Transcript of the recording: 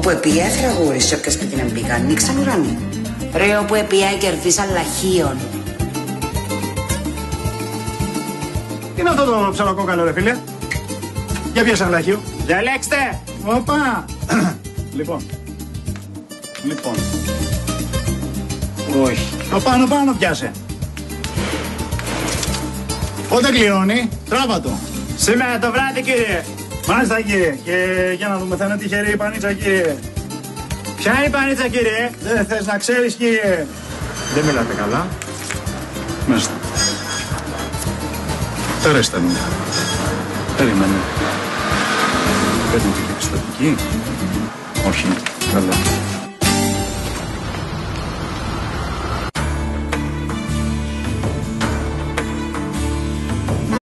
Όπου επία έφραγούρι σε όποια σπίτι να μπήκα, ανοίξαν ουρανί. Ρε όπου επία κερδίσαν λαχείων. Τι είναι αυτό το ψαλοκόκαλο ρε φίλε? Για πιάσαν λαχείο. Διαλέξτε! Οπα! Λοιπόν. Όχι. Το πάνω πιάσε. Πότε κληρώνει, τράβα το. Σήμερα το βράδυ, κύριε. Μάλιστα κύριε. Και για να δούμε, θα είναι τυχερή η πανίτσα κύριε. Ποια είναι η πανίτσα, κύριε? Δεν θες να ξέρεις κύριε? Δεν μιλάτε καλά. Μάλιστα. Περέστε μου. Περίμενε. Παίρνει τη πιστοτική. Όχι. Καλά.